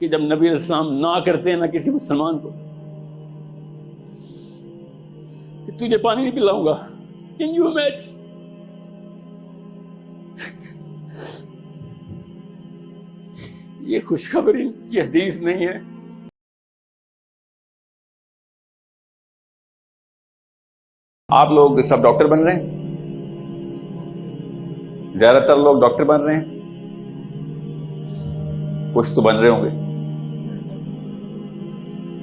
کہ جب نبی علیہ السلام نہ کرتے ہیں نہ کسی مسلمان کو کہ تجھے پانی نہیں پلاؤں گا. Can you imagine؟ یہ خوشخبری کی حدیث نہیں ہے. آپ لوگ سب ڈاکٹر بن رہے ہیں، زیادہ تر لوگ ڈاکٹر بن رہے ہیں، کچھ تو بن رہے ہوں گے.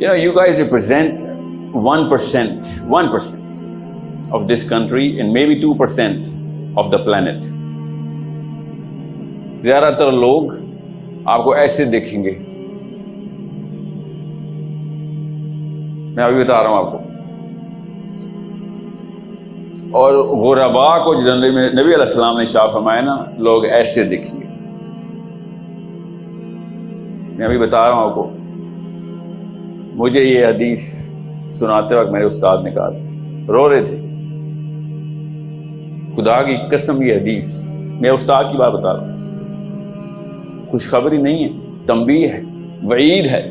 You guys represent 1% of this country and maybe 2% of the planet. زیادہ تر لوگ آپ کو ایسے دیکھیں گے. میں ابھی بتا رہا ہوں آپ کو. اور غرباء کو جو نبی علیہ السلام نے ارشاد فرمایا نا، لوگ ایسے دیکھیں گے. میں ابھی بتا رہا ہوں آپ کو. مجھے یہ حدیث سناتے وقت میرے استاد نے کہا، رو رہے تھے. خدا کی قسم یہ حدیث، میں استاد کی بات بتا رہا ہوں، خوشخبری نہیں ہے، تنبیہ ہے، وعید ہے.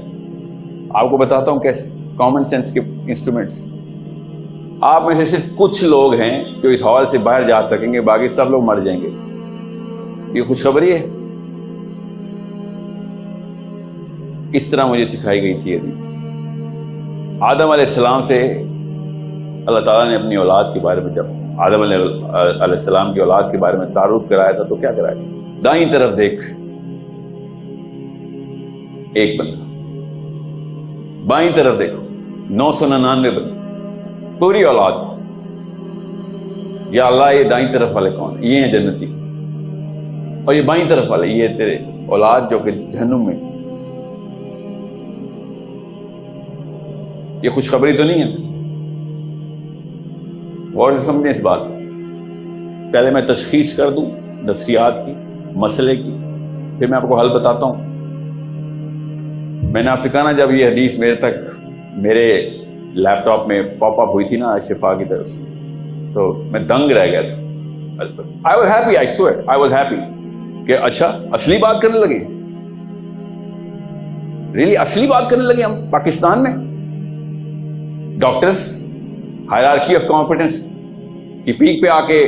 آپ کو بتاتا ہوں کیسے. کامن سینس کے انسٹرومنٹس. آپ میں سے صرف کچھ لوگ ہیں جو اس ہال سے باہر جا سکیں گے، باقی سب لوگ مر جائیں گے. یہ خوشخبری ہے. اس طرح مجھے سکھائی گئی تھی حدیث. آدم علیہ السلام سے اللہ تعالیٰ نے اپنی اولاد کے بارے میں، جب آدم علیہ السلام کی اولاد کے بارے میں تعارف کرایا تھا تو کیا کرایا؟ دائیں طرف دیکھ ایک بندہ، بائیں طرف دیکھو 999 بندے، پوری اولاد. یا اللہ یہ دائیں طرف والے کون ہیں؟ یہ ہیں جنتی. اور یہ بائیں طرف والے، یہ تیرے اولاد جو کہ جہنم میں. یہ خوشخبری تو نہیں ہے؟ غور سے سمجھیں اس بات. پہلے میں تشخیص کر دوں نفسیات کی، مسئلے کی، پھر میں آپ کو حل بتاتا ہوں. میں نے آپ سے کہا نا، جب یہ حدیث میرے لیپ ٹاپ میں پاپ اپ ہوئی تھی نا شفا کی طرف سے، تو میں دنگ رہ گیا تھا. I was happy, I swear, I was happy کہ اچھا اصلی بات کرنے لگے. ریلی اصلی بات کرنے لگے ہم پاکستان میں. ڈاکٹرز hierarchy of competence کی پیک پہ آ کے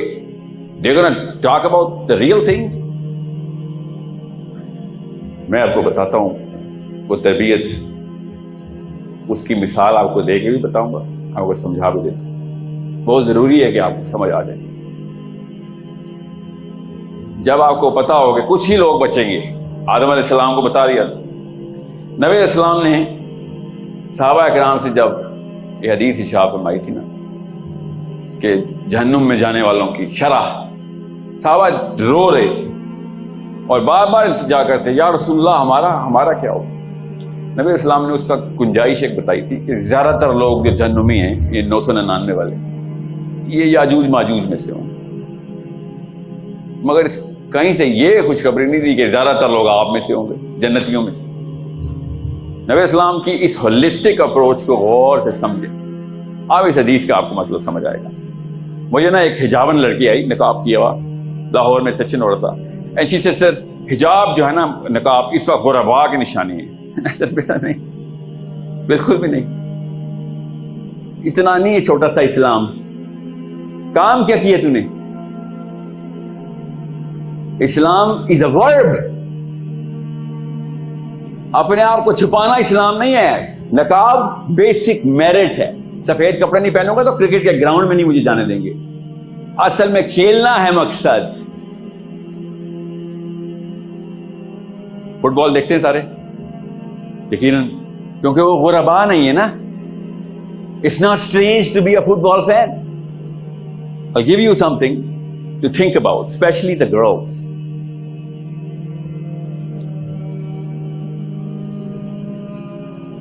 they're gonna talk about the real thing. میں آپ کو بتاتا ہوں وہ تربیت، اس کی مثال آپ کو دے کے بھی بتاؤں گا، آپ کو سمجھا بھی دیتا ہوں. بہت ضروری ہے کہ آپ کو سمجھ آ جائے. جب آپ کو پتا ہو کہ کچھ ہی لوگ بچیں گے، آدم علیہ السلام کو بتا دیا. نبی علیہ السلام نے صحابہ کرام سے جب یہ حدیث ارشاد فرمائی تھی نا کہ جہنم میں جانے والوں کی شرح، صحابہ رو رہے تھے اور بار بار التجا کرتے، یا رسول اللہ ہمارا کیا ہو. نبی علیہ السلام نے اس وقت گنجائش ایک بتائی تھی کہ زیادہ تر لوگ جو جہنمی ہیں، یہ 999 والے، یہ یاجوج ماجوج میں سے ہوں. مگر کہیں سے یہ خوشخبری نہیں دی کہ زیادہ تر لوگ آپ میں سے ہوں گے، جنتیوں میں سے. نبی اسلام کی اس ہولسٹک اپروچ کو غور سے سمجھیں. اب اس حدیث کا آپ کو مطلب سمجھ آئے گا. مجھے نا ایک حجابن لڑکی آئی، نقاب کیا ہوا، لاہور میں سیکشن ہو رہا تھا. اینڈ شی سیڈ، سر حجاب جو ہے نا، نقاب اس وقت غرباء کی نشانی ہے. سر بیٹا نہیں، بالکل بھی نہیں. اتنا نہیں ہے چھوٹا سا اسلام. کام کیا کیا تو نے؟ اسلام از اے ورب. اپنے آپ کو چھپانا اسلام نہیں ہے. نقاب بیسک میرٹ ہے. سفید کپڑے نہیں پہنوں گا تو کرکٹ کے گراؤنڈ میں نہیں مجھے جانے دیں گے. اصل میں کھیلنا ہے مقصد. فٹ بال دیکھتے ہیں سارے یقیناً، کیونکہ وہ غرباء نہیں ہے نا. It's not strange to be a football fan. I'll give you something to think about, especially the girls.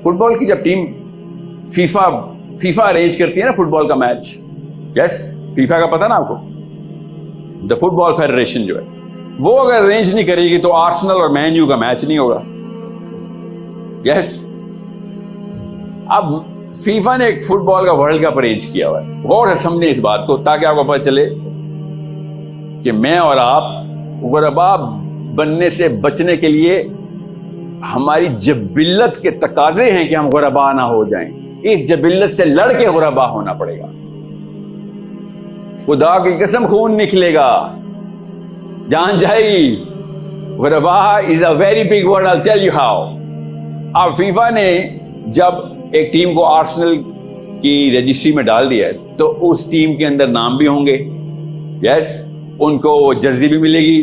Football کی جب ٹیم فیفا ارینج کرتی ہے نا فٹ بال کا میچ، یس فیفا کا پتہ نا آپ کو، دا فٹ بال فیڈریشن جو ہے، وہ اگر ارینج نہیں کرے گی تو آرسنل اور مین یو کا میچ نہیں ہوگا. یس. اب فیفا نے ایک فٹ بال کا ورلڈ کپ ارینج کیا ہوا ہے. غور سے سمجھیں اس بات کو تاکہ آپ کو پتہ چلے کہ میں اور آپ غرباء بننے سے بچنے کے لیے ہماری جبلت کے تقاضے ہیں کہ ہم غربا نہ ہو جائیں. اس جبلت سے لڑ کے غربا ہونا پڑے گا. خدا کی قسم خون نکلے گا, جان جائے گی. غربا is a very big word, I'll tell you how. اب فیفا نے جب ایک ٹیم کو آرسنل کی رجسٹری میں ڈال دیا ہے تو اس ٹیم کے اندر نام بھی ہوں گے, یس, ان کو جرسی بھی ملے گی,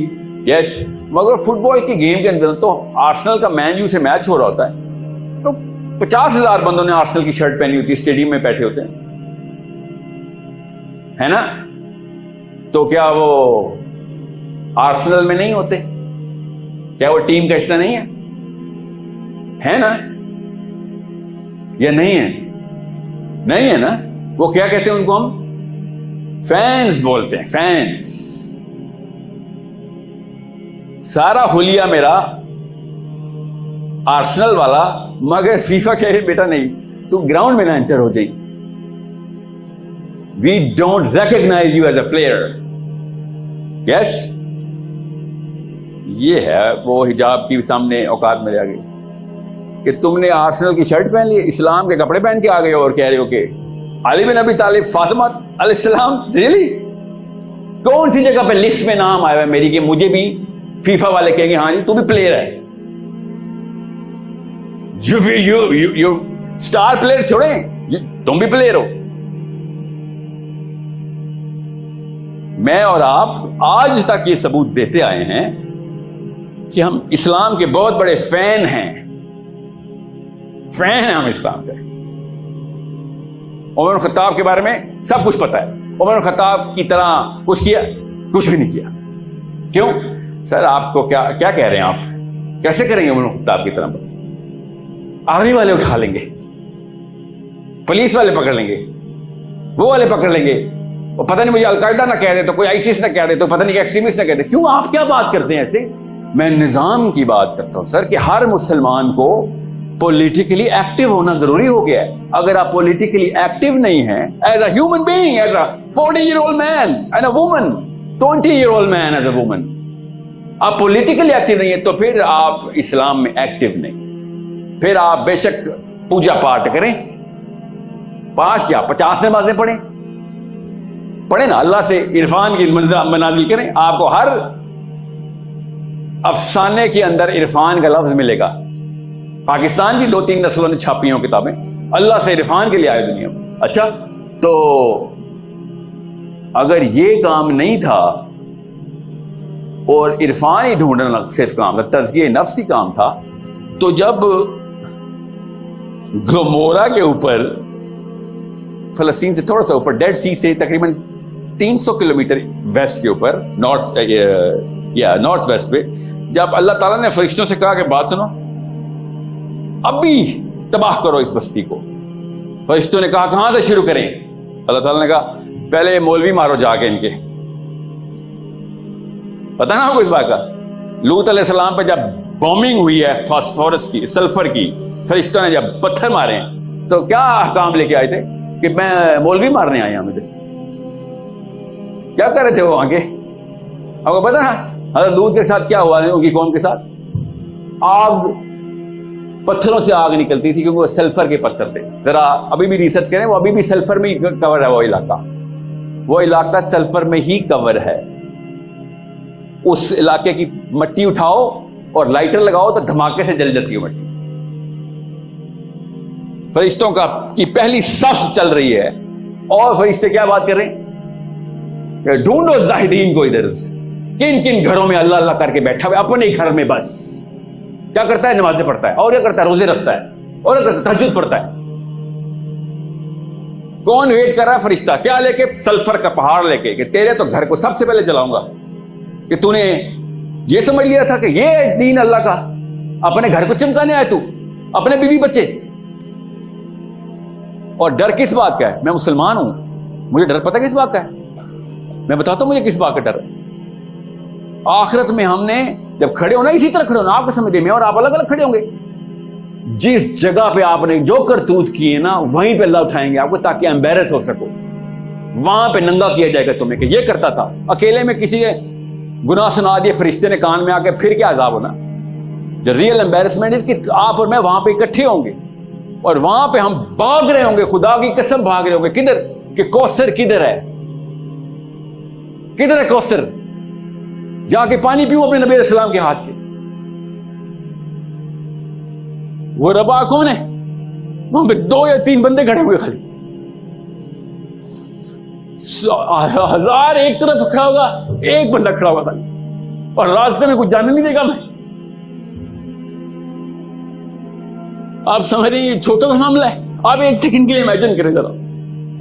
یس. مگر فٹ بال کی گیم کے اندر تو آرسنل کا مین یو سے میچ ہو رہا ہوتا ہے تو 50,000 بندوں نے آرسنل کی شرٹ پہنی ہوتی ہے, اسٹیڈیم میں بیٹھے ہوتے ہیں, ہے نا. تو کیا وہ آرسنل میں نہیں ہوتے؟ کیا وہ ٹیم کا حصہ نہیں ہے نا, یا نہیں ہے؟ نہیں ہے نا. وہ کیا کہتے ہیں ان کو؟ ہم فینس بولتے ہیں, فینس. سارا حلیہ میرا آرسنل والا, مگر فیفا کہہ رہے بیٹا نہیں, تو گراؤنڈ میں نہ انٹر ہو جائیں. We don't recognise you as a player. Yes, یہ ہے وہ حجاب کی سامنے اوقات میں آ گئی کہ تم نے آرسنل کی شرٹ پہن لی, اسلام کے کپڑے پہن کے آ گئے اور کہہ رہے ہو کہ علی بن ابی طالب, فاطمہ علیہ السلام. ریلی کون سی جگہ پہ لسٹ میں نام آیا ہے میری کہ مجھے بھی فیفا والے کہیں گے ہاں جی تو بھی پلیئر ہے؟ یو اسٹار پلیئر چھوڑیں, تم بھی پلیئر ہو. میں اور آپ آج تک یہ ثبوت دیتے آئے ہیں کہ ہم اسلام کے بہت بڑے فین ہیں, فین ہیں ہم اسلام کے. عمر بن خطاب کے بارے میں سب کچھ پتا ہے. عمر بن خطاب کی طرح کچھ کیا؟ کچھ بھی نہیں کیا. کیوں سر؟ آپ کو کیا کہہ رہے ہیں؟ آپ کیسے کریں گے عمر بن خطاب کی طرح؟ آرمی والے اٹھا لیں گے, پولیس والے پکڑ لیں گے, وہ والے پکڑ لیں گے, اور پتہ نہیں مجھے القاعدہ نہ کہہ دے تو کوئی آئیسس نہ کہہ دے تو پتہ نہیں کہ ایکسٹریمسٹ نہ کہہ دے. کیوں آپ کیا بات کرتے ہیں ایسے؟ میں نظام کی بات کرتا ہوں سر, کہ ہر مسلمان کو پولیٹیکلی ایکٹیو ہونا ضروری ہو گیا ہے. اگر آپ پولیٹیکلی ایکٹیو نہیں ہیں as a human being, as a 40-year-old man and a woman, 20-year-old man as a woman, آپ پولیٹیکلی ایکٹیو نہیں ہیں تو پھر آپ اسلام میں ایکٹیو نہیں. پھر آپ بے شک پوجا پاٹ کریں, 5 کیا 50 نمازیں پڑھیں نا, اللہ سے عرفان کی منازل کریں. آپ کو ہر افسانے کے اندر عرفان کا لفظ ملے گا. پاکستان کی 2-3 نسلوں نے چھاپی ہوں کتابیں, اللہ سے عرفان کے لیے آئے دنیا میں. اچھا, تو اگر یہ کام نہیں تھا اور عرفان ہی ڈھونڈنا صرف کام تھا, تزکیہ نفس ہی کام تھا, تو جب گمورا کے اوپر, فلسطین سے تھوڑا سا اوپر, ڈیڈ سی سے تقریباً 300 کلومیٹر ویسٹ کے اوپر, نارتھ ویسٹ پہ, جب اللہ تعالیٰ نے فرشتوں سے کہا کہ بات سنو, ابھی تباہ کرو اس بستی کو, فرشتوں نے کہا کہاں سے شروع کریں؟ اللہ تعالیٰ نے کہا پہلے مولوی مارو جا کے ان کے. پتہ نا آپ کو اس بات کا؟ لوط علیہ السلام پہ جب بومنگ ہوئی ہے فاسفورس کی, سلفر کی, فرشتوں نے جب پتھر مارے ہیں تو کیا احکام لے کے آئے تھے کہ میں مولوی مارنے آیا ہوں. مجھے کیا کر رہے تھے وہ آگے؟ آپ کو پتا نا حضرت لوط کے ساتھ کیا ہوا, ان کی قوم کے ساتھ آگ, پتھروں سے آگ نکلتی تھی کیونکہ وہ سلفر کے پتھر تھے. ذرا ابھی بھی ریسرچ کریں, وہ ابھی بھی سلفر میں ہی کور ہے. وہ علاقہ سلفر میں ہی کور ہے. اس علاقے کی مٹی اٹھاؤ اور لائٹر لگاؤ تو دھماکے سے جل جاتی ہے مٹی. فرشتوں کی پہلی صف چل رہی ہے اور فرشتے کیا بات کر رہے ہیں کہ ڈھونڈو زاہدین کو, ادھر کن کن گھروں میں اللہ اللہ کر کے بیٹھا ہوا, اپنے گھر میں بس کیا کرتا ہے, نمازیں پڑھتا ہے, اور کیا کرتا ہے, روزے رکھتا ہے, اور تہجد پڑھتا ہے. کون ویٹ کر رہا ہے؟ فرشتہ. کیا لے کے؟ سلفر کا پہاڑ لے کے, کہ تیرے تو گھر کو سب سے پہلے جلاؤں گا, کہ تو نے یہ سمجھ لیا تھا کہ یہ دین اللہ کا, اپنے گھر کو چمکانے آئے تو, اپنے بیوی بچے. اور ڈر کس بات کا ہے؟ میں مسلمان ہوں, مجھے ڈر پتہ کس بات کا ہے؟ میں بتاتا ہوں مجھے کس بات کا ڈر ہے. آخرت میں ہم نے جب کھڑے ہونا اسی طرح کھڑے ہونا, آپ کو سمجھے, میں اور آپ الگ الگ کھڑے ہوں گے. جس جگہ پہ آپ نے جو کرتوت کیے نا وہیں پہ اللہ اٹھائیں گے آپ کو, تاکہ ایمبیرس ہو سکو. وہاں پہ ننگا کیا جائے گا تمہیں کہ یہ کرتا تھا. اکیلے میں کسی نے گناہ سنا دیے, فرشتے نے کان میں آ کے, پھر کیا عذاب ہونا. The real embarrassment is کہ آپ اور میں وہاں پہ اکٹھے ہوں گے اور وہاں پہ ہم بھاگ رہے ہوں گے, خدا کی قسم بھاگ رہے ہوں گے. کدھر؟ کہ کوثر کدھر ہے, کدھر ہے کوثر؟ جا کے پانی پیو اپنے نبی علیہ السلام کے ہاتھ سے. وہ ربا کون ہے؟ وہاں پہ 2 یا 3 بندے کھڑے ہوئے خالی, 1000 ایک طرف کھڑا ہوگا, ایک بندہ کھڑا ہوا تھا اور راستے میں کچھ جانے نہیں دے گا. میں آپ سمجھ رہے ہیں یہ چھوٹا سا معاملہ ہے؟ آپ ایک سیکنڈ کے لیے امیجن کریں, ذرا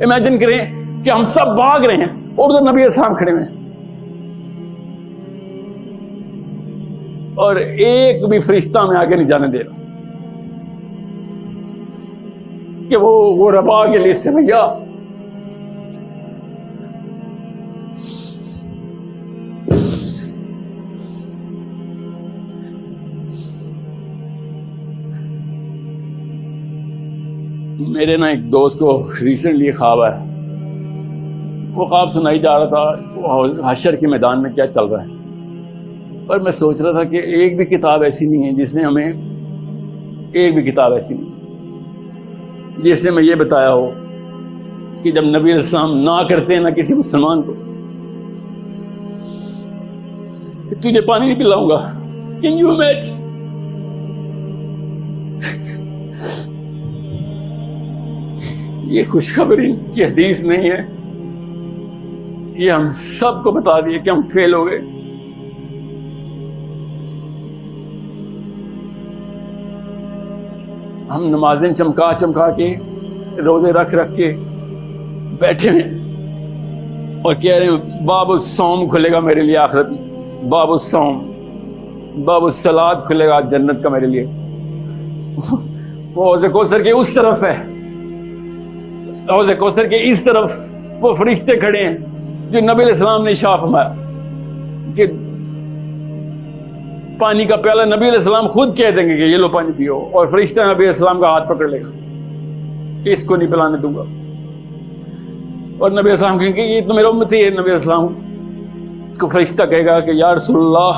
امیجن کریں کہ ہم سب بھاگ رہے ہیں اور ادھر نبی علیہ السلام کھڑے ہوئے ہیں اور ایک بھی فرشتہ میں آگے نہیں جانے دے رہا کہ وہ ربا کے لسٹ میں گیا. میرے نا ایک دوست کو ریسنٹلی خواب ہے, وہ خواب سنائی جا رہا تھا حشر کے میدان میں کیا چل رہا ہے, پر میں سوچ رہا تھا کہ ایک بھی کتاب ایسی نہیں ہے جس نے ہمیں, ایک بھی کتاب ایسی نہیں جس نے میں یہ بتایا ہو کہ جب نبی علیہ السلام نہ کرتے ہیں نہ کسی مسلمان کو, کہ تجھے پانی نہیں پلاؤں گا. Can you imagine؟ یہ خوشخبری کی حدیث نہیں ہے, یہ ہم سب کو بتا دیے کہ ہم فیل ہو گئے. ہم نمازیں چمکا چمکا کے, روزے رکھ رکھ کے بیٹھے ہیں اور کہہ رہے ہیں باب الصوم کھلے گا میرے لیے آخرت میں, باب الصوم, باب الصلاۃ کھلے گا جنت کا میرے لیے. وہ حوض کوثر کے اس طرف ہے, حوض کوثر کے اس طرف وہ فرشتے کھڑے ہیں جو نبی علیہ السلام نے ارشاد فرمایا کہ پانی کا پیالہ نبی علیہ السلام خود کہہ دیں گے کہ یہ لو پانی پیو, اور فرشتہ نبی علیہ السلام کا ہاتھ پکڑ لے گا کہ اس کو نہیں پلانے دوں گا. اور نبی علیہ السلام کہیں گے یہ تو میرا امتی ہے. نبی علیہ السلام کو فرشتہ کہے گا کہ یا رسول اللہ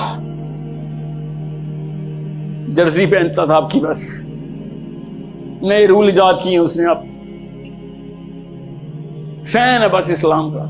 جرسی پہنتا تھا آپ کی, بس نئے رول ایجاد کیے اس نے, آپ فین ہے بس اسلام کا.